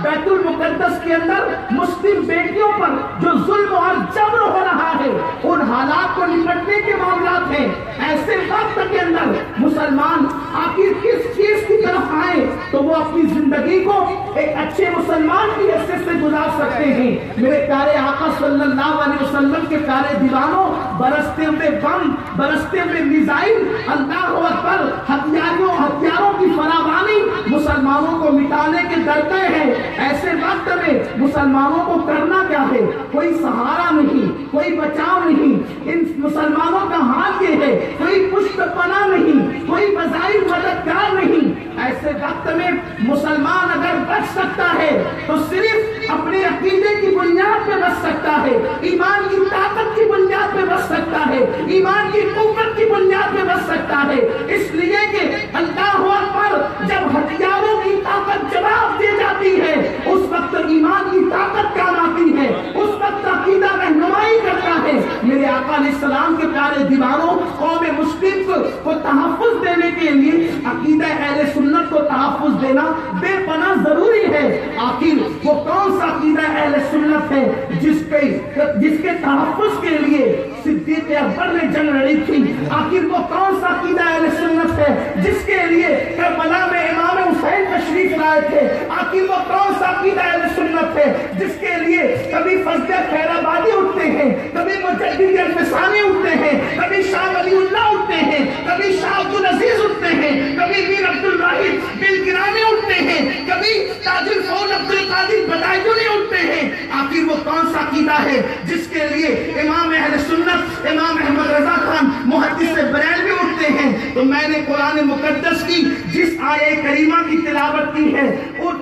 بیت المقدس کے اندر مسلم بیٹیوں پر جو ظلم اور جبر ہو رہا ہے، ان حالات کو نپٹنے کے معاملات ہیں، ایسے وقت کے اندر مسلمان آخر کس چیز کی طرف آئے تو وہ اپنی زندگی کو ایک اچھے مسلمان کی حیثیت سے گزار سکتے ہیں۔ میرے پیارے آقا صلی اللہ علیہ وسلم کے پیارے دیوانوں، برستے ہوئے بم، برستے ہوئے میزائل، اللہ اکبر، ہتھیاروں کی فراوانی مسلمانوں کو مٹانے کے ڈرتے ہیں۔ ایسے وقت میں مسلمانوں کو کرنا کیا ہے؟ کوئی سہارا نہیں، کوئی بچاؤ نہیں، ان مسلمانوں کا حال یہ ہے، کوئی پشت پناہ نہیں، کوئی بظاہر مددگار نہیں۔ ایسے وقت میں مسلمان اگر بچ سکتا ہے تو صرف اپنے عقیدے کی بنیاد پہ بچ سکتا ہے، ایمان کی طاقت کی بنیاد پہ بچ سکتا ہے، ایمان کی قوت کی بنیاد پہ بچ سکتا ہے۔ اس لیے کہ اللہ اکبر، جب ہتھیاروں کی طاقت جواب دے جاتی ہے اس وقت ایمان کی طاقت کام آتی ہے، اس وقت عقیدہ رہنمائی کرتا ہے۔ میرے آقا علیہ السلام کے پیارے دیوانوں، قوم مسلم کو تحفظ دینے کے لیے عقیدہ اہل سنت کو تحفظ دینا بے پناہ ضروری ہے۔ آخر وہ کون سا عقیدہ اہل سنت ہے جس کے تحفظ کے لیے صدیق اکبر نے جنگ لڑی تھی؟ آخر وہ کون سا عقیدہ اہل سنت ہے جس کے لیے کربلا میں امام حسین تشریف لائے تھے؟ آخر وہ کون سا عقیدہ اہل سنت ہے جس کے لیے کبھی فضل خیر آبادی اٹھتے ہیں، کبھی مجدد الفسانی اٹھتے ہیں، کبھی شاہ ولی اللہ اٹھتے ہیں، کبھی شاہ عبدالعزیز اٹھتے ہیں، کبھی میر عبد الواحد بالگرامی اٹھتے ہیں، کبھی تاج الفول عبد القادر بدایونی اٹھتے ہیں؟ آخر وہ کون سا عقیدہ ہے جس کے لیے امام اہل سنت امام احمد رضا خان محدث بریلوی اٹھتے ہیں؟ تو میں نے قرآن مقدس کی جس آیہ کریمہ کی تلاوت کی ہے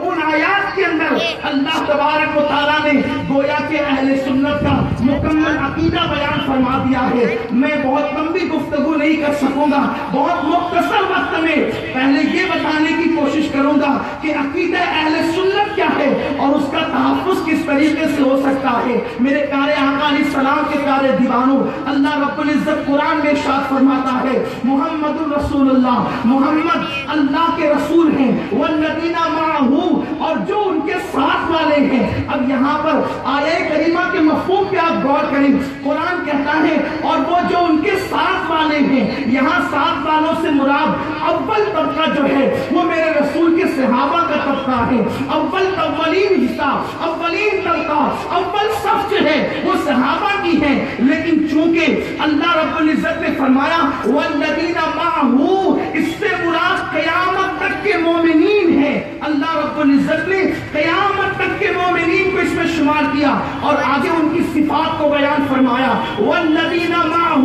ان آیات کے اندر اللہ تبارک و تعالیٰ نے گویا کہ اہل سنت کا مکمل عقیدہ بیان فرما دیا ہے۔ میں بہت لمبی گفتگو نہیں کر سکوں گا، بہت مختصر وقت میں پہلے یہ بتانے کی کوشش کروں گا کہ عقیدہ اہل سنت کیا ہے اور اس کا تحفظ کس طریقے سے ہو سکتا ہے۔ میرے پیارے آقا علیہ السلام کے پیارے دیوانوں، اللہ رب العزت قرآن میں ارشاد فرماتا ہے محمد الرسول اللہ، محمد اللہ کے رسول ہیں، والذین معہ، اور جو ان کے ساتھ والے ہیں۔ اب یہاں پر آیہ کریمہ کے مفہوم پہ آپ غور کریں، قرآن کہتا ہے اور وہ جو ان کے ساتھ والے ہیں، یہاں ساتھ والوں سے مراد اول طبقہ جو ہے وہ میرے رسول کے صحابہ کا طبقہ ہے۔ اولین حصہ، اولین طبقہ، اول صف جو ہے وہ صحابہ کی ہے۔ لیکن چونکہ اللہ رب العزت نے فرمایا والذین معہ، اس سے مراد قیامت تک کے مومنین ہیں۔ اللہ رب العزت نے قیامت تک کے مومنین کو اس میں شمار کیا اور آگے ان کی صفات کو بیان فرمایا والذین معہ،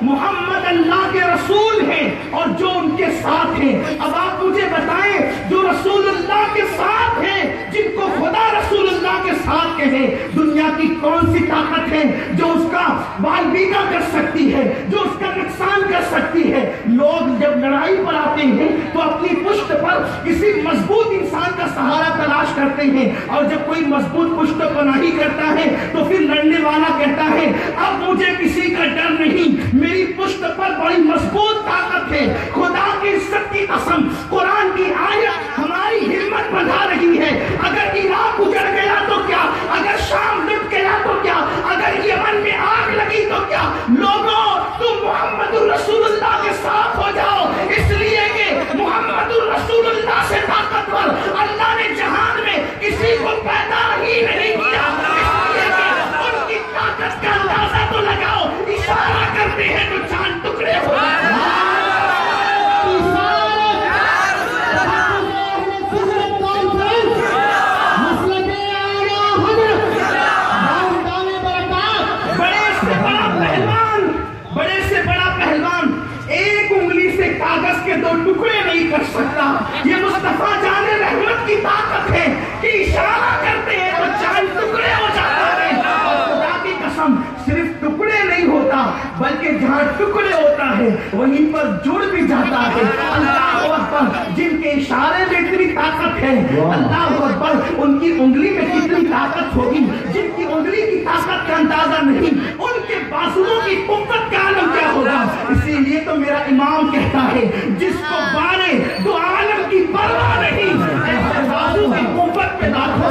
محمد اللہ کے رسول ہیں اور جو ان کے ساتھ ہیں۔ اب آپ مجھے بتائیں، جو رسول اللہ کے ساتھ ہیں، جن کو خدا رسول اللہ کے ساتھ کہے، دنیا کی کون سی طاقت ہے جو اس کا بالبیگا کر سکتی ہے، جو اس کا نقصان کر سکتی ہے؟ لوگ جب لڑائی پر آتے ہیں تو اپنی پشت پر کسی مضبوط انسان کا سہارا تلاش کرتے ہیں، اور جب کوئی مضبوط پشت پناہی کرتا ہے تو پھر لڑنے والا کہتا ہے اب مجھے کسی کا ڈر نہیں، میری پشت پر بڑی مضبوط طاقت ہے۔ خدا کی عزت کی قسم، قرآن کی آیت ہماری ہمت بڑھا رہی ہے۔ اگر عراق اجڑ گیا تو کیا، اگر شام لٹ گیا تو کیا، اگر یمن میں آگ لگی تو کیا، لوگوں تم محمد الرسول اللہ کے ساتھ ہو جاؤ، اس لیے کہ محمد الرسول اللہ سے طاقتور اللہ نے جہان میں کسی کو پیدا ہی نہیں کیا۔ اس لیے کہ ان کی طاقت کا اندازہ تو لگاؤ، اشارہ کرتے ہیں تو چاند ٹکڑے ہو جاتے ہیں۔ کاغذ کے دو ٹکڑے نہیں کر سکتا۔ یہ مصطفیٰ جان رحمت کی طاقت ہے کہ اشارہ کرتے ہیں تو چاند ٹکڑے ہو جاتا ہے۔ اور خدا کی قسم صرف ٹکڑے نہیں ہوتا بلکہ جہاں ٹکڑے ہوتا ہے وہیں پر جڑ بھی جاتا ہے۔ اللہ اکبر، جن کے اشارے میں اتنی طاقت ہے، اللہ اکبر، ان کی انگلی میں کتنی طاقت ہوگی، جن کی انگلی کی طاقت کا اندازہ نہیں، ان کے بازوؤں کی قوت کا عالم کیا ہوگا۔ اسی لیے تو میرا امام کہتا ہے جس کو بارے دو عالم کی پرواہ نہیں، ایسے بازو کی قوت پہ لاکھوں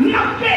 90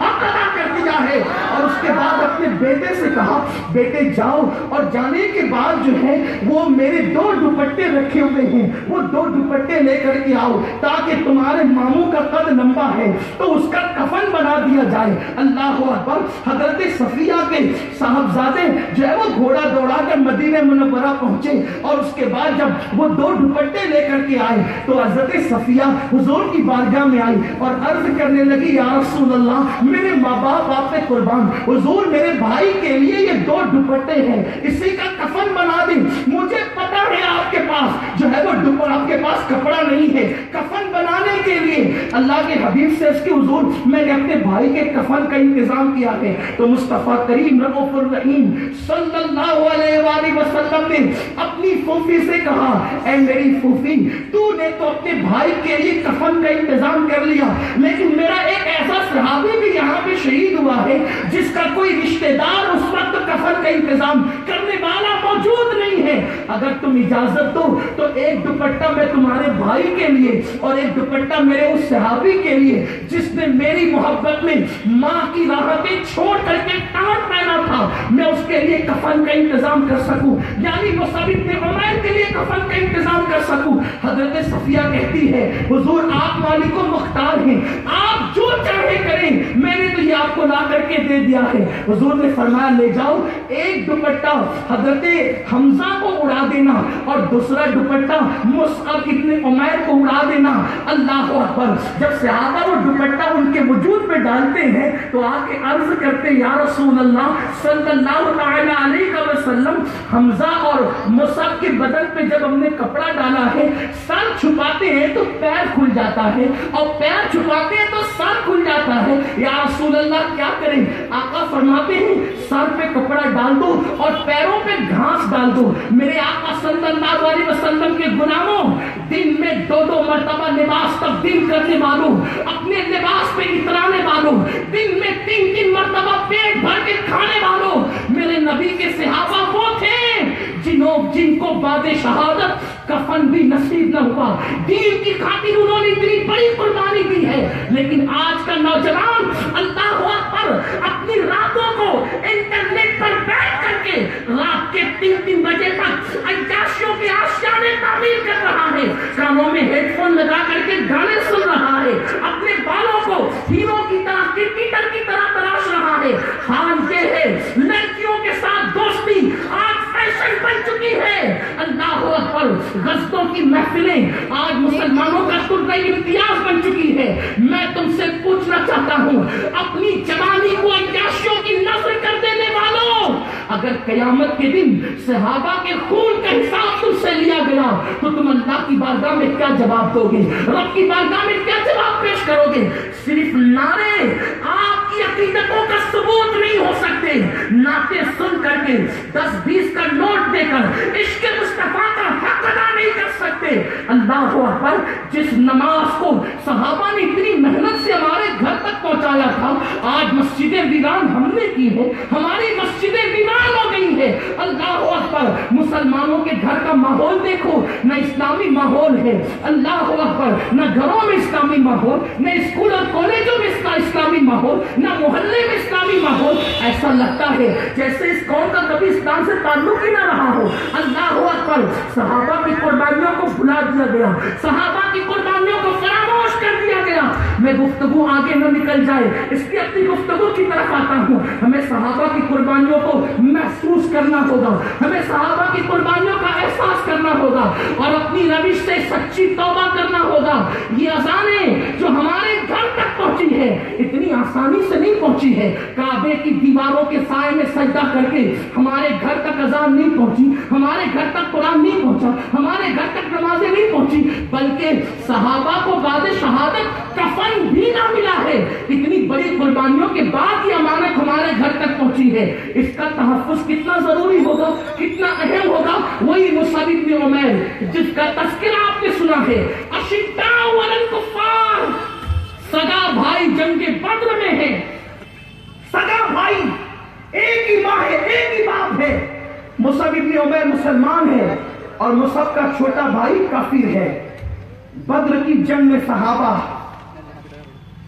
حق ادا کر دیا ہے۔ اور اس کے بعد اپنے بیٹے سے کہا بیٹے جاؤ، اور جانے کے بعد جو ہے وہ میرے 2 دوپٹے رکھے ہوئے ہیں، وہ 2 دوپٹے لے کر کے آؤ تاکہ تمہارے ماموں کا قد لمبا ہے تو اس کا کفن بنا دیا جائے۔ اللہ اکبر۔ حضرت صفیہ کے صاحبزادے جو ہے وہ گھوڑا دوڑا کر مدینہ منورہ پہنچے، اور اس کے بعد جب وہ 2 دوپٹے لے کر کے آئے تو حضرت صفیہ حضور کی بارگاہ میں آئی اور عرض کرنے لگی یا رسول اللہ میرے ماں باپ آپ پہ قربان، حضور میرے بھائی کے لیے یہ 2 دوپٹے ہیں، اسی کا کفن بنا دیں، مجھے پتا ہے آپ کے پاس جو ہے وہ آپ کے پاس کپڑا نہیں ہے کفن بنانے کے لیے۔ اللہ کے حبیب سے اس کے حضور میں نے اپنے بھائی کے کفن کا انتظام کیا ہے۔ تو مصطفیٰ کریم رؤوف الرحیم صلی اللہ علیہ وآلہ وسلم نے اپنی پھوپھی سے کہا اے میری پھوپھی تو نے تو اپنے بھائی کے لیے کفن کا انتظام کر لیا، لیکن میرا ایک ایسا صحابی بھی یہاں پہ شہید ہوا ہے جس کا کوئی رشتہ دار اس وقت کفن کا انتظام کرنے والا موجود نہیں ہے، اگر تم اجازت دو تو ایک دوپٹہ میں تمہارے بھائی کے لیے اور ایک دوپٹہ میرے اس صحابی کے لیے جس نے میری محبت میں ماں کی راحتیں چھوڑ کر کے ٹانٹ پہنا تھا، میں اس کے لیے کفن کا انتظام کر سکوں، یعنی مصعب بن عمیر کے لیے کفن کا انتظام کر سکوں۔ حضرت صفیہ کہتی ہے حضور آپ مالک و مختار ہیں، آپ جو چاہے کریں، میں نے تو یہ آپ کو لا کر کے دے دیا ہے۔ حضور نے فرمایا لے جاؤ، ایک دوپٹہ حضرت حمزہ کو اڑا دینا اور دوسرا دوپٹہ مصعب ابن عمیر کو اڑا دینا۔ اللہ اکبر۔ جب صحابہ وہ دوپٹہ ان کے وجود پہ ڈالتے ہیں تو آ کے عرض کرتے یا رسول اللہ صلی اللہ تعالی علیہ وسلم حمزہ اور مصعب کے بدن پہ جب ہم نے کپڑا ڈالا ہے سر چھپاتے ہیں تو پیر کھل جاتا ہے اور پیر چھپاتے ہیں تو سر کھل جاتا ہے، یا رسول اللہ کیا کریں؟ آقا فرماتے ہیں سر پہ کپڑا ڈال دو اور پیروں پہ گھاس ڈال دو۔ میرے آقا صلی اللہ علیہ وسلم کے غلاموں دن میں 2 مرتبہ لباس تبدیل کرنے والوں، اپنے لباس پہ اترانے والوں، دن میں 3 مرتبہ پیٹ بھر کے کھانے والوں، میرے نبی کے صحابہ وہ تھے جن کو بعد شہادت کفن بھی نصیب نہ ہوا، دین کی خاطر انہوں نے اتنی بڑی قربانی دی ہے۔ لیکن آج کا نوجوان اللہ اکبر اپنی راتوں کو انٹرنیٹ پر بیٹھ کر کے رات کے 3 بجے تک عیاشیوں کے آشیانے تعمیر کر رہا ہے، کانوں میں ہیڈ فون لگا کر کے گانے سن رہا ہے، اپنے بالوں کو ہیرو کی طرح کرکٹر کی طرح تراش رہا ہے۔ حال یہ ہے لڑکیوں کے ساتھ دوستی آج فیشن بن چکی ہے۔ اللہ اکبر۔ غزلوں کی محفلیں آج مسلمانوں کا طرز امتیاز بن چکی ہے۔ میں تم سے پوچھنا چاہتا ہوں اپنی جوانی کو عیاشیوں کی نظر کر دینے والوں، اگر قیامت کے دن صحابہ کے خون کا حساب تم سے لیا گیا تو تم اللہ کی بارگاہ میں کیا جواب دو گے؟ رب کی بارگاہ میں کیا جواب پیش کرو گے؟ صرف نعرے آپ کی عقیدتوں کا ثبوت نہیں ہو سکتے، نعتیں سن کر کے 10-20 کا نوٹ دے کر عشق مصطفیٰ کا حق ادا نہیں کر سکتے۔ اللہ اکبر۔ جس نماز کو صحابہ نے اتنی محنت سے ہمارے گھر تک پہنچایا تھا، آج مسجدیں ویران ہم نے کی ہے، ہماری مسجدیں ویران ہو گئی ہے۔ اللہ اکبر۔ مسلمانوں کے گھر کا ماحول دیکھو، نہ اسلامی ماحول ہے، اللہ اکبر، نہ گھروں میں اسلامی ماحول، نہ اسکول اور کالجوں میں اسلامی ماحول، نہ محلے میں اسلامی ماحول۔ ایسا لگتا ہے جیسے اس قوم کا کبھی اسلام سے تعلق ہی نہ رہا ہو۔ اللہ اکبر۔ صحابہ کی قربانیوں کو بھلا دیا گیا، صحابہ کی قربانیوں کو فراموش کر دیا گیا۔ میں گفتگو آگے نہ نکل جائے اس لیے اپنی گفتگو کی طرف آتا ہوں۔ ہمیں صحابہ کی قربانیوں کو محسوس کرنا ہوگا، ہمیں صحابہ کی قربانیوں کا احساس کرنا ہوگا اور اپنی روش سے سچی توبہ کرنا ہوگا۔ یہ اذانیں جو ہمارے گھر تک پہنچی ہے اتنی آسانی سے نہیں پہنچی ہے، کعبے کی دیواروں کے سائے میں سجدہ کر کے ہمارے گھر تک اذان نہیں پہنچی، ہمارے گھر تک قرآن نہیں پہنچا، ہمارے گھر تک نمازیں نہیں پہنچی، بلکہ صحابہ کو بعد شہادت کفن بھی نہ ملا ہے۔ اتنی بڑی قربانیوں کے بعد یہ امانت ہمارے گھر تک پہنچی ہے، اس کا تحفظ کتنا ضروری ہوگا، کتنا اہم ہوگا۔ وہی مصعب بن عمیر جس کا تذکرہ آپ نے سنا ہے، اشداء علی الکفار، سگا بھائی جنگ بدر میں ہے، سگا بھائی، ایک ہی ماں ہے، ایک ہی باپ ہے۔ مصعب بن عمیر مسلمان ہے اور مصعب کا چھوٹا بھائی کافر ہے۔ بدر کی جنگ میں صحابہ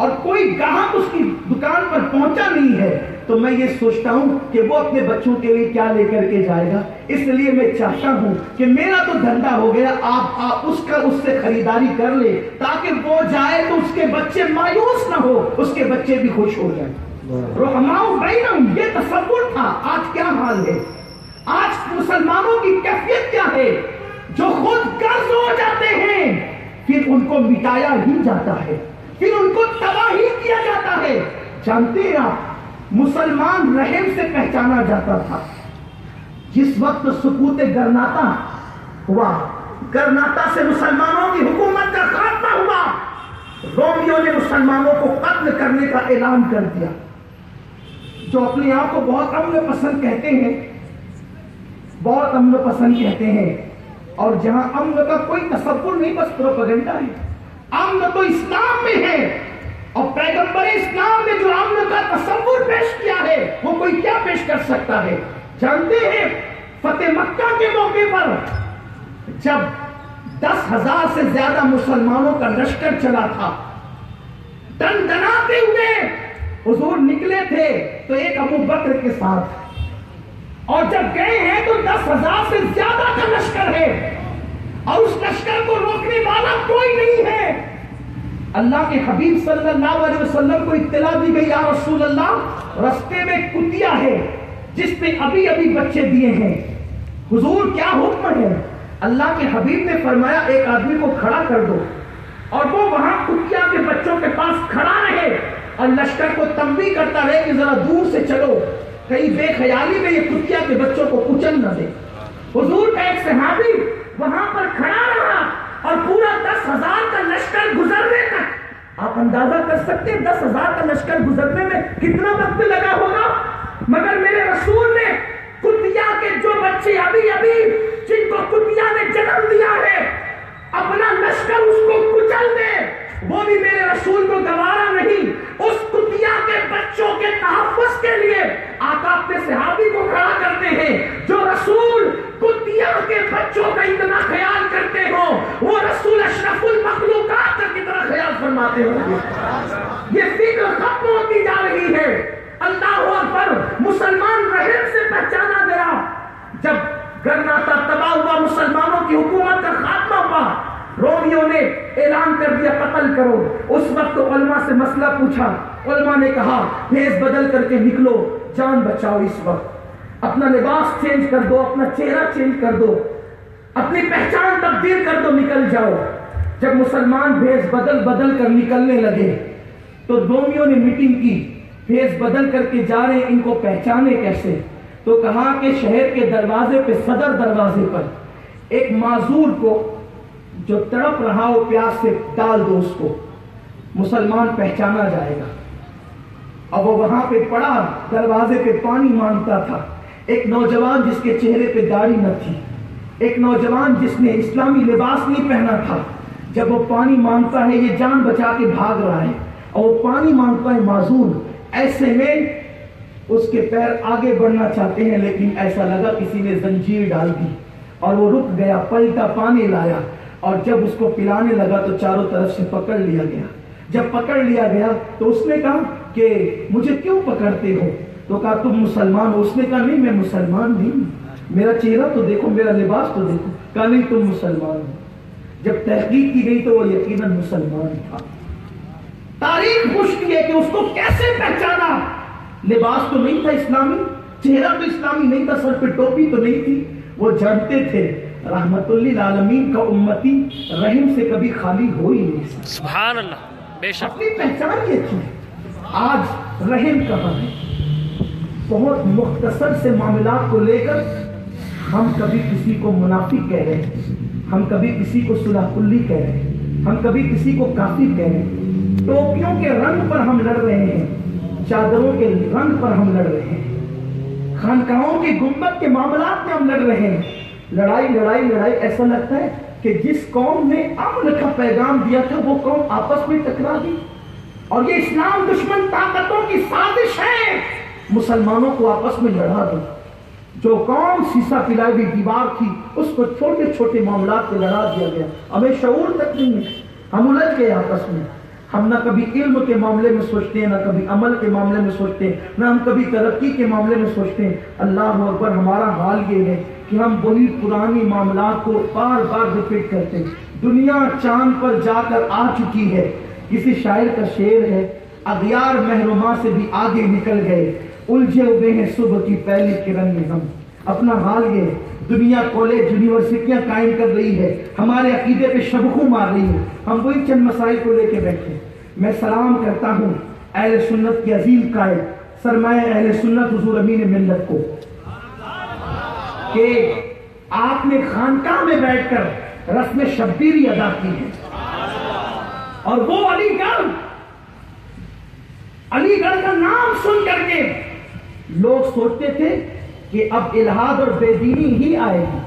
اور کوئی گاہک اس کی دکان پر پہنچا نہیں ہے تو میں یہ سوچتا ہوں کہ وہ اپنے بچوں کے لیے کیا لے کر کے جائے گا. اس لیے میں چاہتا ہوں کہ میرا تو دھندا ہو گیا, آپ اس سے خریداری کر لے تاکہ وہ جائے تو اس کے بچے مایوس نہ ہو, اس کے بچے بھی خوش ہو جائیں. رحماؤ بینہم, یہ تصور تھا. آج کیا حال ہے؟ آج مسلمانوں کی کیفیت کیا ہے؟ جو خود قرض ہو جاتے ہیں پھر ان کو مٹایا ہی جاتا ہے, پھر ان کو تباہ ہی کیا جاتا ہے. جانتے ہیں آپ, مسلمان رحم سے پہچانا جاتا تھا. جس وقت سقوط گرناطہ ہوا, گرناطہ سے مسلمانوں کی حکومت کا خاتمہ ہوا, رومیوں نے مسلمانوں کو قتل کرنے کا اعلان کر دیا. جو اپنے آپ کو بہت امن پسند کہتے ہیں, بہت امن پسند کہتے ہیں, اور جہاں امن کا کوئی تصور نہیں, بس پروپیگنڈا ہے. امن تو اسلام میں ہے, اور پیغمبر اسلام نے جو امن کا تصور پیش کیا ہے وہ کوئی کیا پیش کر سکتا ہے؟ جانتے ہیں فتح مکہ کے موقع پر جب 10,000 سے زیادہ مسلمانوں کا لشکر چلا تھا, دن دناتے ہوئے حضور نکلے تھے تو ایک ابو بکر کے ساتھ, اور جب گئے ہیں تو 10,000 سے زیادہ کا لشکر ہے, اور اس لشکر کو روکنے والا کوئی نہیں ہے. اللہ کے حبیب صلی اللہ علیہ وسلم کو اطلاع دی گئی, یا رسول اللہ رستے میں کتیا ہے جس نے ابھی ابھی بچے دیے ہیں, حضور کیا حکم ہے؟ اللہ کے حبیب نے فرمایا ایک آدمی کو کھڑا کر دو, اور وہ وہاں کتیا کے بچوں کے پاس کھڑا رہے اور لشکر کو تنبیہ کرتا رہے کہ ذرا دور سے چلو, کہیں بے خیالی میں یہ کتیا کے بچوں کو کچل نہ دے. حضور کا ایک صحابی وہاں پر کھڑا رہا اور پورا 10,000 کا لشکر گزرنے تک, آپ اندازہ کر سکتے ہیں 10,000 کا لشکر گزرنے میں کتنا وقت لگا ہوگا. مگر میرے رسول نے کتیا کے جو بچے ابھی ابھی جن کو کتیا نے جنم دیا ہے اپنا لشکر اس کو کچل دے, وہ بھی میرے رسول کو گوارا نہیں. اس کتیا کے بچوں کے تحفظ کے لیے آقا اپنے صحابی کو کھڑا کرتے ہیں. جو رسول کتیا کے بچوں کا اتنا خیال کرتے ہو, وہ رسول اشرف المخلوقات کا کتنا خیال فرماتے ہو. یہ فکر ختم ہوتی جا رہی ہے. اللہ اکبر, مسلمان رحم سے پہچانا گیا. جب گرناطہ تباہ ہوا, مسلمانوں کی حکومت کا خاتمہ ہوا, رومیوں نے اعلان کر دیا قتل کرو. اس وقت علماء سے مسئلہ پوچھا, علماء نے کہا بھیس بدل کر کے نکلو, جان بچاؤ. اس وقت اپنا لباس چینج کر دو, اپنا چہرہ چینج کر دو, اپنی پہچان تبدیل کر دو, نکل جاؤ. جب مسلمان بھیس بدل بدل کر نکلنے لگے تو رومیوں نے میٹنگ کی, بھیس بدل کر کے جا رہے ہیں, ان کو پہچانے کیسے؟ تو کہا کہ شہر کے دروازے پہ, صدر دروازے پر ایک معذور کو جو تڑپ رہا ہو پیاس سے ڈال دو, اس کو مسلمان پہچانا جائے گا. اب وہ وہاں پہ پڑا, دروازے پہ پانی مانگتا تھا. ایک نوجوان جس کے چہرے پہ داڑھی نہ تھی, ایک نوجوان جس نے اسلامی لباس نہیں پہنا تھا, جب وہ پانی مانگتا ہے, یہ جان بچا کے بھاگ رہا ہے اور وہ پانی مانگتا ہے معذور. ایسے میں اس کے پیر آگے بڑھنا چاہتے ہیں, لیکن ایسا لگا کسی نے زنجیر ڈال دی اور وہ رک گیا, پلٹا پانی لایا, اور جب اس کو پلانے لگا تو چاروں طرف سے پکڑ لیا گیا. جب پکڑ لیا گیا تو اس نے کہا کہ مجھے کیوں پکڑتے ہو؟ تو کہا تم مسلمان ہو. اس نے کہا نہیں میں مسلمان نہیں, میرا چہرہ تو دیکھو, میرا لباس تو دیکھو. کہا نہیں تم مسلمان ہو. جب تحقیق کی گئی تو وہ یقیناً مسلمان تھا. تاریخ پوچھتی ہے کہ اس کو کیسے پہچانا. لباس تو نہیں تھا اسلامی, چہرہ تو اسلامی نہیں تھا, سر پہ ٹوپی تو نہیں تھی. وہ جانتے تھے رحمت للعالمین کا امتی رحم سے کبھی خالی ہو ہی نہیں سکتا. سبحان اللہ, بے شک. اپنی پہچان یہ تھی. آج رحم کہاں ہے؟ بہت مختصر سے معاملات کو لے کر ہم کبھی کسی کو منافق کہہ رہے ہیں, ہم کبھی کسی کو صلح کلی کہہ رہے ہیں, ہم کبھی کسی کو کافر کہہ رہے ہیں. ٹوپیوں کے رنگ پر ہم لڑ رہے ہیں, چادروں کے رنگ پر ہم لڑ رہے ہیں, خانقاہوں کے گنبد کے معاملات میں ہم لڑ رہے ہیں. لڑائی لڑائی لڑائی, ایسا لگتا ہے کہ جس قوم نے امن کا پیغام دیا تھا وہ قوم آپس میں ٹکرا گئی. اور یہ اسلام دشمن طاقتوں کی سازش ہے مسلمانوں کو آپس میں لڑا دو. جو قوم سیسا پلائی ہوئی دیوار تھی اس کو چھوٹے چھوٹے معاملات پہ لڑا دیا گیا. ہمیں شعور تک نہیں ہے, ہم الجھ گئے آپس میں, ہم نہ کبھی علم کے معاملے میں سوچتے ہیں، نہ کبھی عمل کے معاملے میں سوچتے ہیں، نہ ہم کبھی ترقی کے معاملے میں سوچتے ہیں۔ اللہ اکبر، ہمارا حال یہ ہے کہ ہم وہی پرانی معاملات کو بار بار ریپیٹ کرتے ہیں۔ دنیا چاند پر جا کر آ چکی ہے۔ کسی شاعر کا شعر ہے، اغیار محرومہ سے بھی آگے نکل گئے، الجھے ہوئے ہیں صبح کی پہلی کرن میں ہم۔ اپنا حال یہ ہے، دنیا کالج یونیورسٹیاں قائم کر رہی ہے، ہمارے عقیدے پہ شبخوں مار رہی ہے، ہم وہی چند مسائل کو لے کے بیٹھے۔ میں سلام کرتا ہوں اہل سنت کے عظیم قائد سرمایہ اہل سنت حضور امین ملت کو کہ آپ نے خانقاہ میں بیٹھ کر رسم شبیری ادا کی ہے، اور وہ علی گڑھ کا نام سن کر کے لوگ سوچتے تھے کہ اب الہاد اور بے دینی ہی آئے گی،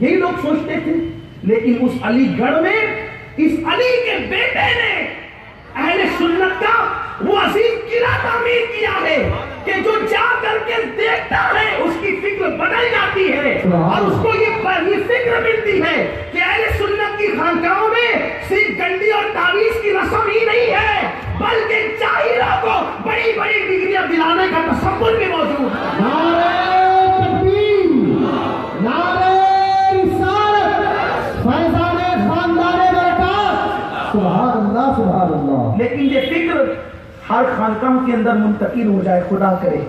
یہی لوگ سوچتے تھے۔ لیکن اس علی گڑھ میں اس علی کے بیٹے نے اہل سنت کا وہ عظیم قلعہ تعمیر کیا ہے کہ جو جا کر کے دیکھتا ہے اس کی فکر بدل جاتی ہے، اور اس کو یہ فکر ملتی ہے کہ اہل سنت کی خانقاہوں میں صرف گنڈی اور تعویذ کی رسم ہی نہیں ہے، بلکہ جاہلوں کو بڑی بڑی ڈگریاں دلانے کا تصور بھی موجود ہے۔ نعرہ تکبیر، نعرہ رسالت، فیضان خاندان برکات، سبحان اللہ سبحان اللہ۔ لیکن یہ فکر ہر خانقاہ کے اندر منتقل ہو جائے، خدا کرے۔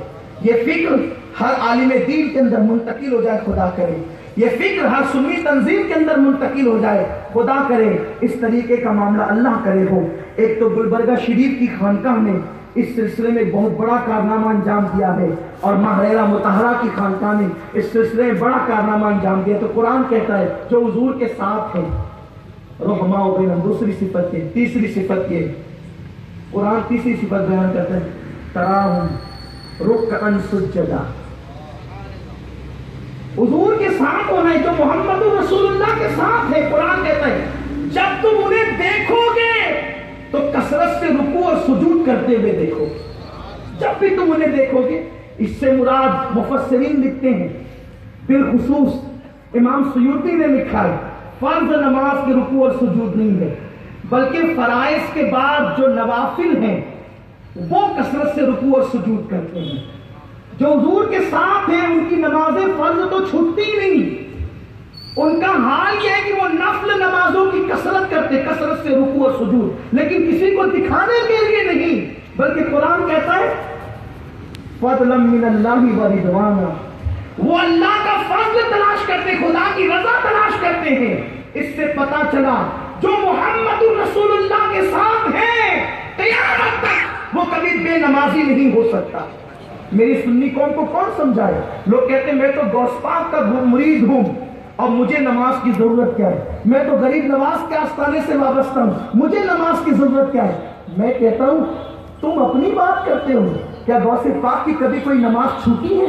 یہ فکر ہر عالم دین کے اندر منتقل ہو جائے، خدا کرے۔ یہ فکر ہر سنی تنظیم کے اندر منتقل ہو جائے، خدا کرے۔ اس طریقے کا معاملہ اللہ کرے ہو۔ ایک تو گلبرگہ شریف کی خانقاہ نے اس سلسلے میں بہت بڑا کارنامہ انجام دیا ہے، اور ماہرہ مطہرہ کی خانقاہ نے اس سلسلے میں بڑا کارنامہ انجام دیا۔ تو قرآن کہتا ہے جو حضور کے ساتھ ہے رحماء بینہم، دوسری صفت ہے۔ تیسری صفت یہ، قرآن تیسری صفت بیان کرتا ہے، تراہم رکعا سجدا، حضور کے ساتھ ہونا ہے، جو محمد رسول اللہ کے ساتھ ہے۔ قرآن کہتا ہے جب تم انہیں دیکھو گے تو کثرت سے رکوع اور سجود کرتے ہوئے دیکھو۔ جب بھی تم انہیں دیکھو گے، اس سے مراد مفسرین لکھتے ہیں، بالخصوص امام سیوطی نے لکھا ہے فرض نماز کے رکوع اور سجود نہیں ہے، بلکہ فرائض کے بعد جو نوافل ہیں وہ کثرت سے رکوع اور سجود کرتے ہیں۔ جو حضور کے ساتھ ہیں ان کی نمازیں فرض تو چھوٹتی نہیں، ان کا حال یہ ہے کہ وہ نفل نمازوں کی کثرت کرتے، کثرت سے رکوع اور سجود، لیکن کسی کو دکھانے کے لیے نہیں، بلکہ قرآن کہتا ہے فضلا من اللہ ورضوانا، وہ اللہ کا فضل تلاش کرتے، خدا کی رضا تلاش کرتے ہیں۔ اس سے پتا چلا جو محمد رسول اللہ کے ساتھ ہیں قیامت تک وہ کبھی بے نمازی نہیں ہو سکتا۔ میری سنی قوم کو کون سمجھائے؟ لوگ کہتے ہیں میں تو غوث پاک کا مرید ہوں اور مجھے نماز کی ضرورت کیا ہے، میں تو غریب نواز کے آستانے سے وابستہ ہوں، مجھے نماز کی ضرورت کیا ہے۔ میں کہتا ہوں تم اپنی بات کرتے ہو، کیا غوث پاک کی کبھی کوئی نماز چھوٹی ہے؟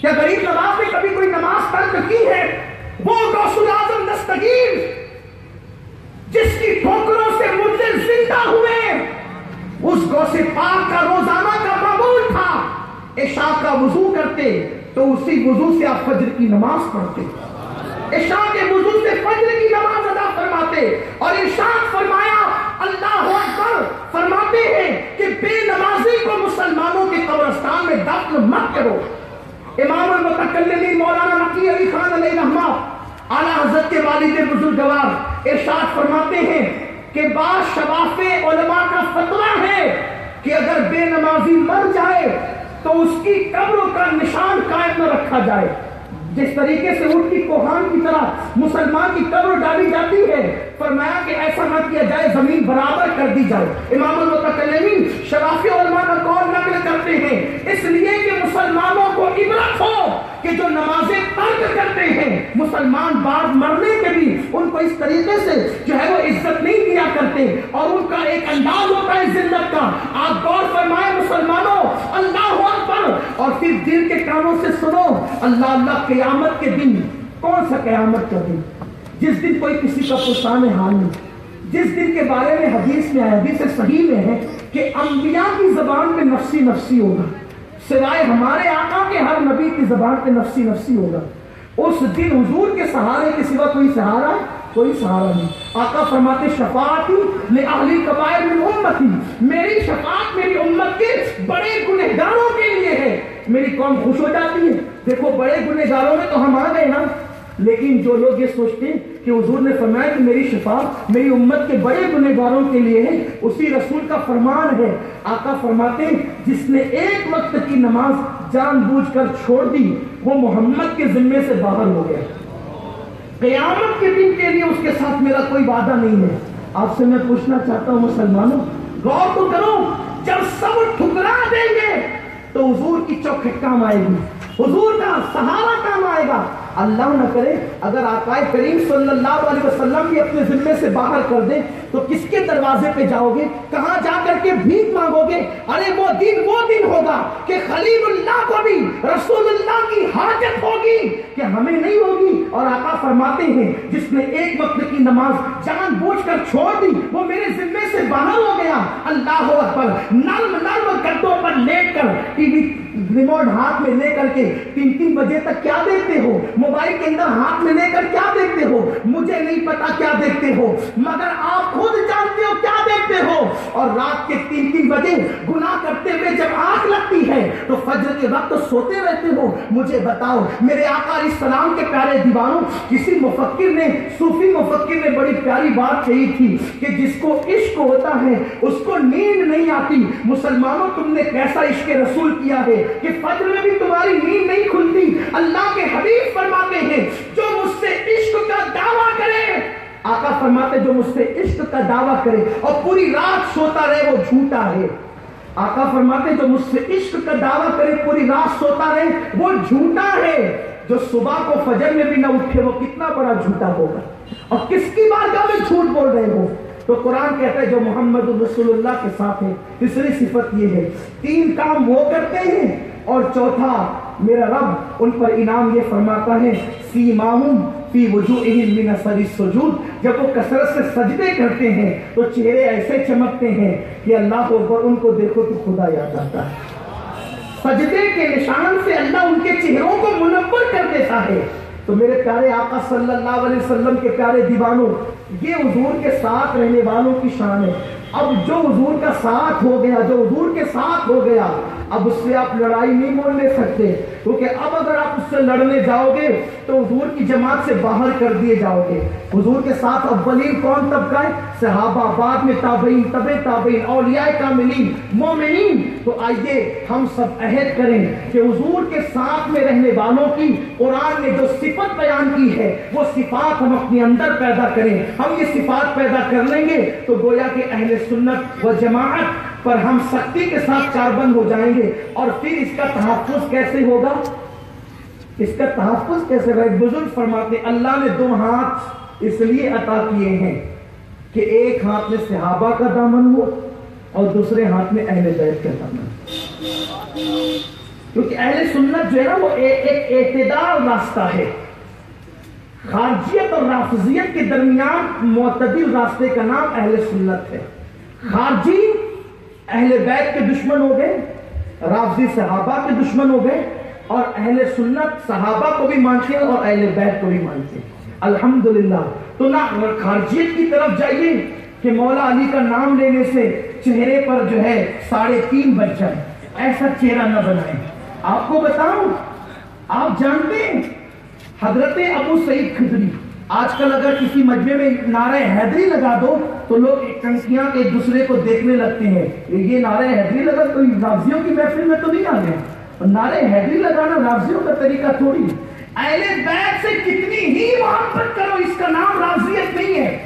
کیا غریب نواز نے کبھی کوئی نماز ترک کی ہے؟ وہ غوث الاعظم دستگیر جس کی ٹھوکروں سے مردے زندہ ہوئے، اس غوث پاک کا روزانہ کا معمول تھا عشاء کا وضو کرتے تو اسی وضو سے آپ فجر کی نماز پڑھتے، عشاء کے وضو سے فجر کی نماز ادا فرماتے، اور ارشاد فرمایا اللہ اکبر، فرماتے ہیں کہ بے نمازی کو مسلمانوں کے قبرستان میں دفن مت کرو۔ امام المتکلمین مولانا نقی علی خان علیہ رحمہ اعلیٰ حضرت کے والد بزرگوار ارشاد فرماتے ہیں کہ بعض شواف علماء کا فتویٰ ہے کہ اگر بے نمازی مر جائے تو اس کی قبر کا نشان قائم نہ رکھا جائے۔ جس طریقے سے اونٹ کی کوہان کی طرح مسلمان کی قبر ڈالی جاتی ہے، فرمایا کہ ایسا نہ کیا جائے، زمین برابر کر دی جائے۔ امام المتکلمین شرافی علماء کا قول نقل کرتے ہیں اس لیے کہ مسلمانوں کو عبرت ہو کہ جو نمازیں ترک کرتے ہیں مسلمان بعد مرنے کے بھی ان کو اس طریقے سے جو ہے وہ عزت نہیں دیا کرتے، اور ان کا ایک انداز ہوتا ہے ذلت کا۔ آپ غور فرمائیں مسلمانوں، اللہ اکبر، اور پھر دل کے کانوں سے سنو، اللہ اللہ قیامت کے دن، کون سا قیامت کا دن؟ جس دن کوئی کسی کا پرسان حال نہیں، جس دن کے بارے میں حدیث میں آیا، حدیث صحیح میں ہے کہ انبیاء کی زبان پہ نفسی نفسی ہوگا، سوائے ہمارے آقا کے ہر نبی کی زبان پہ نفسی نفسی ہوگا۔ اس دن حضور کے سہارے کے سوا کوئی سہارا ہے؟ کوئی سہارا نہیں. آقا فرماتے شفاعتی لأہل کبائر من امتی، میری شفاعت میری امت کے بڑے گنہگاروں کے لیے ہے. میری قوم خوش ہو جاتی ہے. دیکھو بڑے گنہگاروں میں تو ہم آ گئے نا، لیکن جو لوگ یہ سوچتے ہیں کہ حضور نے فرمایا کہ میری شفاعت میری امت کے بڑے گنہگاروں کے لیے ہے، اسی رسول کا فرمان ہے. آقا فرماتے ہیں جس نے ایک وقت کی نماز جان بوجھ کر چھوڑ دی وہ محمد کے ذمے سے باہر ہو گیا. قیامت کے دن کے لیے اس کے ساتھ میرا کوئی وعدہ نہیں ہے. آپ سے میں پوچھنا چاہتا ہوں مسلمانوں، غور تو کرو، جب سب ٹھکرا دیں گے تو حضور کی چوکھٹ کام آئے گی، حضور کا سہارا کام آئے گا. اللہ نہ کرے اگر آقا کریم صلی اللہ علیہ وسلم بھی اپنے ذمے سے باہر کر دیں تو کس کے دروازے پہ جاؤ گے؟ کہاں جا کر کے بھیک مانگو گے؟ ارے وہ دن ہوگا کہ خلیل اللہ کو بھی رسول اللہ کی حاجت ہوگی کہ ہمیں نہیں ہوگی. اور آقا فرماتے ہیں جس نے ایک وقت کی نماز جان بوجھ کر چھوڑ دی وہ میرے ذمے سے باہر ہو گیا. اللہ اکبر. نرم گدوں پر لیٹ کر ٹی وی ریموٹ ہاتھ میں لے کر کے 3 بجے تک کیا دیکھتے ہو؟ موبائل کے اندر ہاتھ میں لے کر کیا دیکھتے ہو؟ مجھے نہیں پتا کیا دیکھتے ہو، مگر آپ خود جانتے ہو کیا دیکھتے ہو. اور رات کے 3 بجے گناہ کرتے ہوئے جب آنکھ لگتی ہے تو فجر کے وقت سوتے رہتے ہو. مجھے بتاؤ میرے آقا علیہ السلام کے پیارے دیوانوں، کسی مفکر نے، صوفی مفکر نے بڑی پیاری بات کہی تھی کہ جس کو عشق ہوتا ہے اس کو نیند نہیں آتی. مسلمانوں تم نے کیسا عشق رسول کیا ہے کہ فجر میں بھی تمہاری نیند نہیں کھلتی. اللہ کے حبیب فرماتے ہیں جو مجھ سے عشق کا دعویٰ کرے، آقا فرماتے جو مجھ سے عشق کا دعویٰ کرے اور پوری رات سوتا رہے وہ جھوٹا ہے. آقا فرماتے جو مجھ سے عشق کا دعویٰ کرے پوری رات سوتا رہے وہ جھوٹا ہے. جو صبح کو فجر میں بھی نہ اٹھے وہ کتنا بڑا جھوٹا ہوگا. اور کس کی بارگاہ میں جھوٹ بول رہے ہو؟ تو قرآن کہتا ہے جو محمد رسول اللہ کے ساتھ ہے. تیسری صفت یہ ہے 3 کام وہ کرتے ہیں اور چوتھا میرا رب ان پر انعام یہ فرماتا ہے سیماہم فی وجوہہم من اثر السجود. جب وہ کثرت سے سجدے کرتے ہیں تو چہرے ایسے چمکتے ہیں کہ اللہ کو اکبر، ان کو دیکھو تو خدا یاد آتا ہے. سجدے کے نشان سے اللہ ان کے چہروں کو منور کر دیتا ہے. تو میرے پیارے آقا صلی اللہ علیہ وسلم کے پیارے دیوانوں، یہ حضور کے ساتھ رہنے والوں کی شان ہے. اب جو حضور کا ساتھ ہو گیا، جو حضور کے ساتھ ہو گیا، اب اس سے آپ لڑائی نہیں مول لے سکتے، کیونکہ اب اگر آپ اس سے لڑنے جاؤ گے تو حضور کی جماعت سے باہر کر دیے جاؤ گے. حضور کے ساتھ اولین کون طبقہ ہے؟ صحابہ، بعد میں تابعین، تبع تابعین، اولیاء کاملین، مومنین. تو آئیے ہم سب عہد کریں کہ حضور کے ساتھ میں رہنے والوں کی قرآن نے جو صفت بیان کی ہے وہ صفات ہم اپنے اندر پیدا کریں. ہم یہ صفات پیدا کر لیں گے تو گویا کہ اہل سنت و جماعت پر ہم سختی کے ساتھ چاربند ہو جائیں گے. اور پھر اس کا تحفظ کیسے ہوگا؟ اس کا تحفظ کیسے ہوگا؟ ایک بزرگ فرماتے اللہ نے 2 ہاتھ اس لیے عطا کیے ہیں کہ ایک ہاتھ میں صحابہ کا دامن ہو اور دوسرے ہاتھ میں اہل بیت کا دامن. کیونکہ اہل سنت جو ہے نا وہ ایک اعتدال راستہ ہے. خارجیت اور رافضیت کے درمیان معتدل راستے کا نام اہل سنت ہے. خارجی اہل بیت کے دشمن ہو گئے، رافضی صحابہ کے دشمن ہو گئے، اور اہل سنت صحابہ کو بھی مانتے ہیں اور اہل بیت کو بھی مانتے ہیں. الحمدللہ. تو نہ خارجیت کی طرف جائیے کہ مولا علی کا نام لینے سے چہرے پر جو ہے 3.5 بج جائے، ایسا چہرہ نہ بنائیں. آپ کو بتاؤں، آپ جانتے ہیں حضرت ابو سعید خدری، آج کل اگر کسی مجمع میں نعرہ حیدری لگا دو تو لوگ ٹنکیاں ایک دوسرے کو دیکھنے لگتے ہیں، یہ نعرہ حیدری لگا تو رافضیوں کی محفل میں تو نہیں آ گئے. نعرہ حیدری لگانا رافضیوں کا طریقہ تھوڑی. اہل بیت سے کتنی ہی محبت کرو اس کا نام رافضیت نہیں ہے.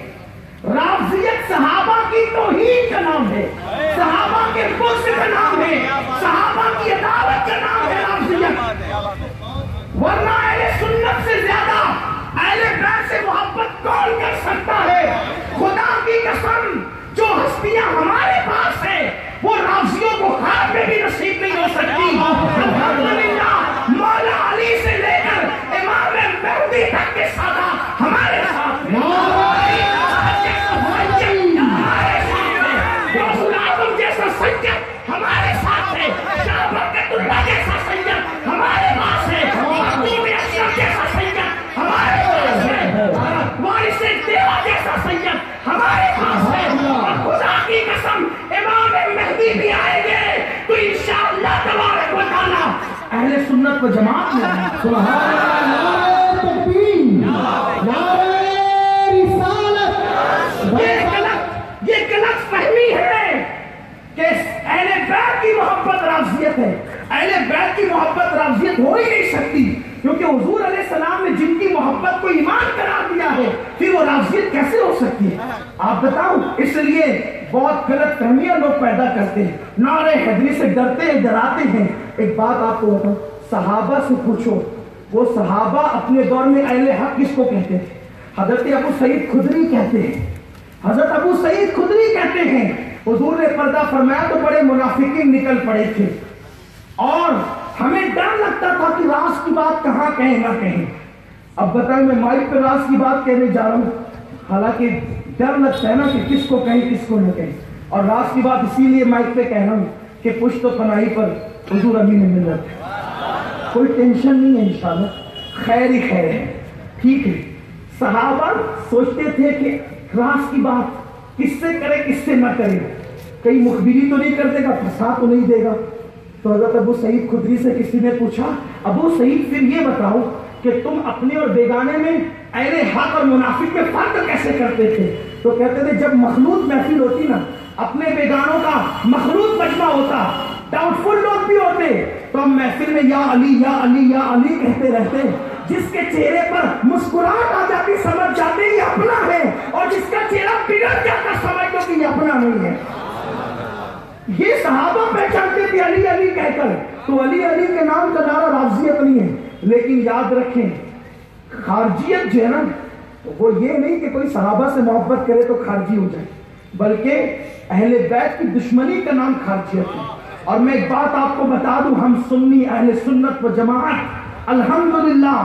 رافضیت صحابہ کی توہین کا نام ہے، صحابہ کے بغض کا نام ہے، صحابہ کی عداوت کا نام ہے رافضیت. ورنہ اہل سنت سے زیادہ اہل بیت سے محبت کون کر سکتا ہے؟ خدا کی قسم جو ہستیاں ہمارے پاس ہیں وہ رافضیوں کو خواب میں بھی نصیب نہیں ہو سکتی. الحمدللہ مولا علی سے لے کر امام مہدی تک کے سادہ ہمارے ساتھ ہیں. جیسا سید ہمارے ساتھ ہے، شاہ برکت اللہ جیسا سید ہمارے پاس ہے، جیسا سید ہمارے پاس ہے. و جماعت میں سبحان اللہ، نعرہ تکبیر، نعرہ رسالت۔ یہ غلط فہمی ہے کہ اہل بیت کی محبت رافضیت ہے۔ اہل بیت کی محبت رافضیت ہو ہی نہیں سکتی، کیونکہ حضور علیہ السلام نے جن کی محبت کو ایمان قرار دیا ہے پھر وہ رافضیت کیسے ہو سکتی ہے؟ آپ بتاؤ، اس لیے بہت غلط فہمیاں لوگ پیدا کرتے ہیں، نعرہ حیدری سے ڈرتے ہیں، ڈراتے ہیں۔ ایک بات آپ کو بتاؤں، صحابہ سے پوچھو، وہ صحابہ اپنے دور میں اہل حق کس کو کہتے تھے؟ حضرت ابو سعید خدری کہتے ہیں، حضرت ابو سعید خدری کہتے ہیں حضور نے پردہ فرمایا تو بڑے منافقین نکل پڑے تھے، اور ہمیں ڈر لگتا تھا کہ راز کی بات کہاں کہیں نہ کہیں۔ اب بتائیں، میں مائک پہ راز کی بات کہنے جا رہا ہوں، حالانکہ ڈر لگتا ہے نا کہ کس کو کہیں کس کو نہ کہیں، اور راز کی بات اسی لیے مائک پہ کہہ رہا ہوں کہ پشت و پناہی پر حضور امین ملت ہے، کوئی ٹینشن نہیں ہے، انشاءاللہ خیر ہی خیر ہے، ٹھیک ہے۔ صحابہ سوچتے تھے کہ راز کی بات کس سے کرے کس سے نہ کرے، کہیں مخبری تو نہیں کر دے گا، پھنسا تو نہیں دے گا۔ تو حضرت ابو سعید خدری سے کسی نے پوچھا، ابو سعید پھر یہ بتاؤ کہ تم اپنے اور بیگانے میں اہل حق اور منافق میں فرق کیسے کرتے تھے؟ تو کہتے تھے جب مخلوط محفل ہوتی نا، اپنے بیگانوں کا مخلوط مجمع ہوتا، ڈاؤٹ فل لوگ بھی ہوتے، تو ہم محفل میں یا علی یا علی یا علی کہتے رہتے، جس کے چہرے پر مسکراہٹ آ جاتی سمجھ جاتے یہ اپنا ہے، اور جس کا چہرہ بگڑ جاتا سمجھ دو کہ یہ اپنا نہیں ہے۔ یہ صحابہ پہچانتے تھے علی علی کہہ کر، تو علی علی کے نام کا نعرہ رافضیت نہیں ہے، لیکن یاد رکھیں خارجیت جو ہے نا، وہ یہ نہیں کہ کوئی صحابہ سے محبت کرے تو خارجی ہو جائے، بلکہ اہل بیت کی دشمنی کا نام خارجیت ہے۔ اور میں ایک بات آپ کو بتا دوں، ہم سنی اہل سنت و جماعت الحمدللہ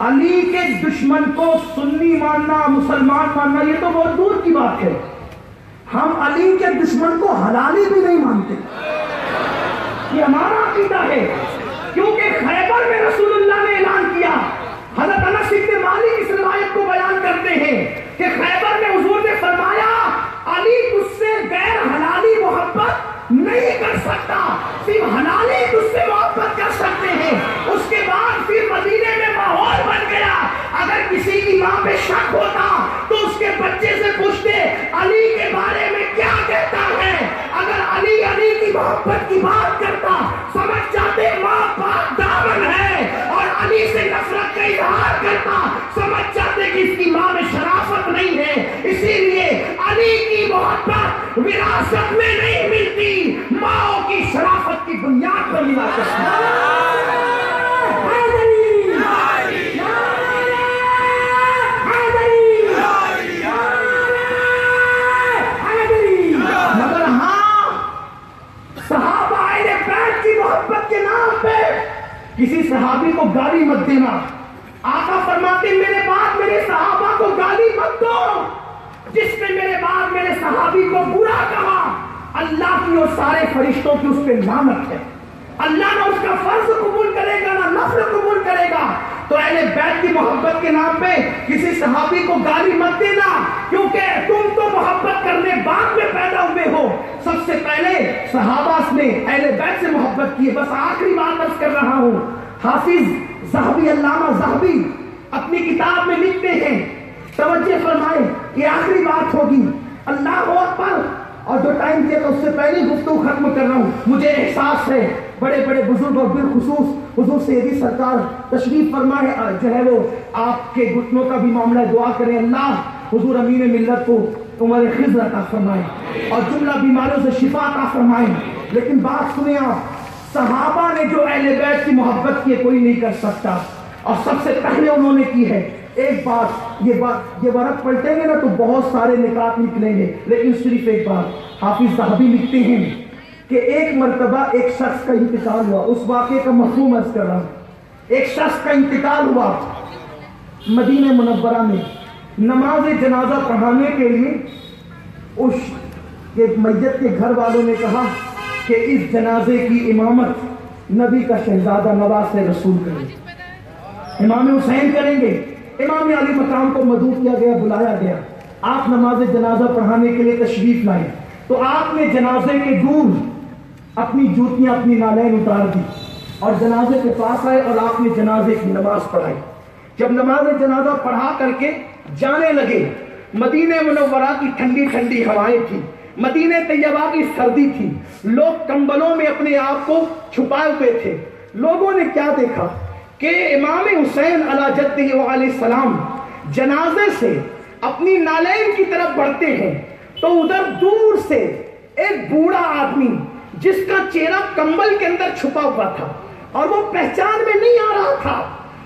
علی کے دشمن کو سنی ماننا، مسلمان ماننا یہ تو بہت دور کی بات ہے، ہم علی کے دشمن کو حلالی بھی نہیں مانتے، یہ ہمارا عقیدہ ہے، کیونکہ خیبر میں رسول اللہ نے اعلان کیا، حضرت انس بن مالک اس روایت کو بیان کرتے ہیں کہ خیبر میں حضور نے فرمایا علی تجھ سے غیر حلالی محبت نہیں کر سکتا، صرف حلالی تجھ سے محبت کر سکتے ہیں۔ اس کے بعد پھر مدینے میں ماحول بن گیا، اگر کسی کی ماں پہ شک ہوتا تو اس کے بچے سے پوچھتے علی کے بارے میں کیا کہتا ہے، اگر علی علی کی محبت کی بات کرتا سمجھ جاتے ماں پاک دامن ہے، اور علی سے نفرت کا اظہار کرتا سمجھ جاتے کہ اس کی ماں میں شرافت نہیں ہے۔ اسی لیے علی کی محبت وراثت میں نہیں ملتی، ماں کی شرافت کی بنیاد پر ملا کرتی ہے۔ کسی صحابی کو گالی مت دینا، آقا فرماتے میرے بعد میرے صحابہ کو گالی مت دو، جس نے میرے بعد میرے صحابی کو برا کہا اللہ کی اور سارے فرشتوں کی اس پہ لعنت ہے، اللہ نہ اس کا فرض قبول کرے گا نہ نفل قبول کرے گا۔ تو اہل بیت کی محبت کے نام پہ کسی صحابی کو گالی مت دینا، کیونکہ تم تو محبت کرنے بعد میں پیدا ہوئے ہو، سب سے پہلے صحابہ نے اہل بیت سے محبت کی ہے۔ بس آخری بات عرض کر رہا ہوں، حافظ ذہبی، علامہ ذہبی اپنی کتاب میں لکھتے ہیں، توجہ فرمائے یہ آخری بات ہوگی، اللہ اکبر، اور جو ٹائم دیا تو اس سے پہلے گفتگو ختم کر رہا ہوں۔ مجھے احساس ہے بڑے بڑے بزرگ اور بالخصوص حضور سیدی سرکار تشریف فرما ہے، جو ہے وہ آپ کے گھٹنوں کا بھی معاملہ ہے، دعا کریں اللہ حضور امین ملت کو عمر خضر عطا فرمائے اور جملہ بیماریوں سے شفا عطا فرمائے۔ لیکن بات سنیں آپ، صحابہ نے جو اہل بیت کی محبت کی ہے کوئی نہیں کر سکتا، اور سب سے پہلے انہوں نے کی ہے۔ ایک بات یہ ورق پلٹیں گے نا تو بہت سارے نکات نکلیں گے، لیکن صرف ایک بات حافظ ذہبی لکھتے ہیں کہ ایک مرتبہ ایک شخص کا انتقال ہوا، اس واقعے کا مفہوم عرض کر رہا ہوں۔ ایک شخص کا انتقال ہوا مدینہ منورہ میں، نماز جنازہ پڑھانے کے لیے اس کے میت کے گھر والوں نے کہا کہ اس جنازے کی امامت نبی کا شہزادہ نواز رسول کریں، امام حسین کریں گے۔ امام علی مقام کو مدعو کیا گیا، بلایا گیا، آپ نماز جنازہ پڑھانے کے لیے تشریف لائے، تو آپ نے جنازے کے دور اپنی جوتیاں اپنی نالین اتار دی اور جنازے کے پاس آئے اور آپ نے جنازے کی نماز پڑھائی. جب نماز جنازہ پڑھا کر کے جانے لگے، مدینہ منورہ کی ٹھنڈی ٹھنڈی ہوائیں تھی، مدینہ طیبہ کی سردی تھی، لوگ کمبلوں میں اپنے آپ کو چھپائے ہوئے تھے. لوگوں نے کیا دیکھا کہ امام حسین علی جدہ علیہ السلام جنازے سے اپنی نالین کی طرف بڑھتے ہیں تو ادھر دور سے ایک بوڑھا آدمی جس کا چہرہ کمبل کے اندر چھپا ہوا تھا اور وہ پہچان میں نہیں آ رہا تھا،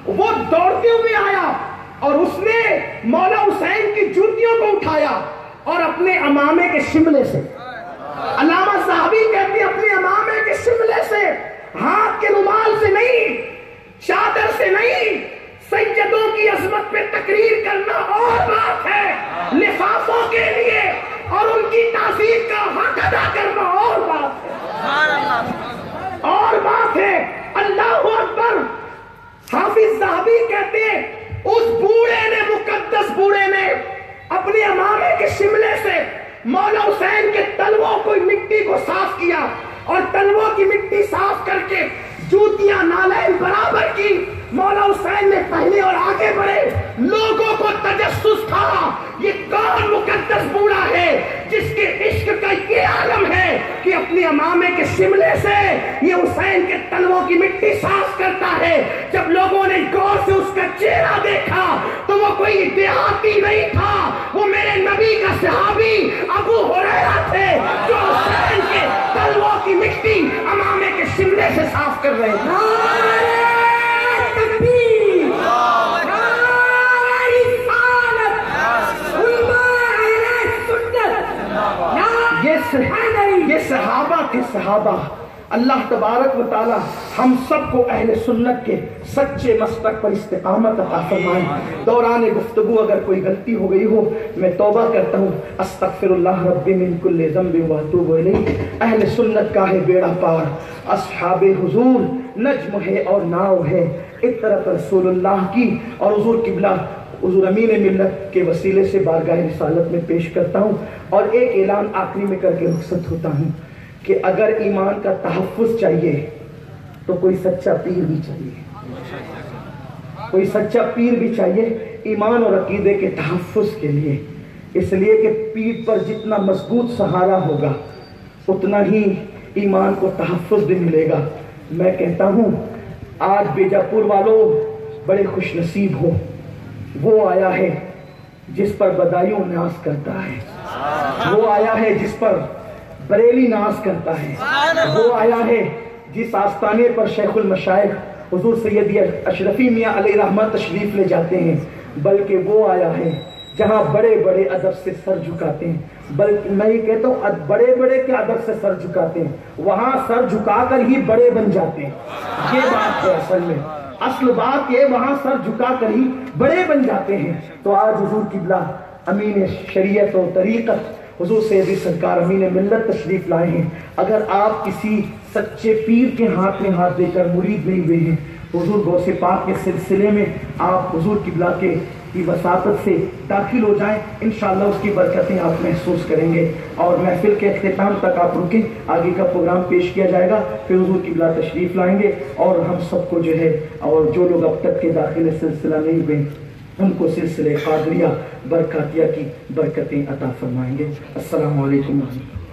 وہ دوڑتے ہوئے آیا اور اس نے مولا حسین کی جوتیوں کو اٹھایا اور اپنے امامے کے شملے سے، علامہ صحابی کہتے ہیں اپنے امامے کے شملے سے، ہاتھ کے رومال سے نہیں، چادر سے نہیں، سیدوں کی عظمت پہ تقریر کرنا اور بات ہے، لفافوں کے لیے اور ان کی تعظیم کا حق ادا کرنا اور بات ہے، اور بات ہے. اللہ اکبر. حافظ ذہبی کہتے ہیں اس بوڑھے نے، مقدس بوڑھے نے اپنے امامے کے شملے سے مولا حسین کے تلووں کو مٹی کو صاف کیا اور تلووں کی مٹی صاف کر کے جوتیاں نالین برابر کی. مولا حسین نے پہلے اور آگے بڑھے. لوگوں کو تجسس تھا یہ کون مقدس بوڑھا ہے جس کے عشق کا یہ عالم ہے کہ اپنے امامے کے شملے سے یہ حسین کے تلووں کی مٹی صاف کرتا ہے. جب لوگوں نے غور سے اس کا چہرہ دیکھا تو وہ کوئی دیہاتی نہیں تھا، وہ میرے نبی کا صحابی ابو ہریرہ تھے جو حسین کے تلووں کی مٹی امامے کے شملے سے صاف کر رہے تھے. یہ صحابہ تھے، صحابہ. اللہ تبارک و تعالی ہم سب کو اہل سنت کے سچے مسلک پر استقامت عطا فرمائے. دوران گفتگو اگر کوئی غلطی ہو گئی ہو میں توبہ کرتا ہوں. استغفر اللہ ربی من کل ذنب واتوب الیہ. اہل سنت کا ہے بیڑا پار، اصحاب حضور نجم ہے اور ناؤ ہے. اطرت رسول اللہ کی اور حضور قبلہ حضور امین ملت کے وسیلے سے بارگاہ رسالت میں پیش کرتا ہوں. اور ایک اعلان آخری میں کر کے رخصت ہوتا ہوں کہ اگر ایمان کا تحفظ چاہیے تو کوئی سچا پیر بھی چاہیے، کوئی سچا پیر بھی چاہیے ایمان اور عقیدے کے تحفظ کے لیے. اس لیے کہ پیٹھ پر جتنا مضبوط سہارا ہوگا اتنا ہی ایمان کو تحفظ بھی ملے گا. میں کہتا ہوں آج بیجاپور والوں بڑے خوش نصیب ہو. وہ آیا ہے جس پر بدایوں ناز کرتا ہے، وہ آیا ہے جس پر بریلی ناز کرتا ہے، وہ آیا ہے جس آستانے پر شیخ المشائخ حضور سیدی اشرفی میاں علیہ رحمت تشریف لے جاتے ہیں. بلکہ وہ آیا ہے جہاں بڑے بڑے ادب سے سر جھکاتے ہیں. بلکہ میں یہ کہتا ہوں بڑے بڑے کے ادب سے سر جھکاتے ہیں، وہاں سر جھکا کر ہی بڑے بن جاتے ہیں. یہ بات ہے اصل میں، اصل بات یہ وہاں سر جھکا کر ہی بڑے بن جاتے ہیں. تو آج حضور قبلہ امین شریعت و طریقت حضور سیدی سرکار امین ملت تشریف لائے ہیں. اگر آپ کسی سچے پیر کے ہاتھ میں ہاتھ دے کر مرید نہیں ہوئے ہیں تو حضور غوث پاک کے سلسلے میں آپ حضور قبلہ کی وساطت سے داخل ہو جائیں. انشاءاللہ اس کی برکتیں آپ محسوس کریں گے. اور محفل کے اختتام تک آپ رکیں، آگے کا پروگرام پیش کیا جائے گا، پھر حضور قبلہ تشریف لائیں گے اور ہم سب کو جو ہے اور جو لوگ اب تک کے داخل سلسلہ نہیں ہوئے ان کو سلسلے قادریہ برکاتیہ کی برکتیں عطا فرمائیں گے. السلام علیکم ورحمۃ اللہ.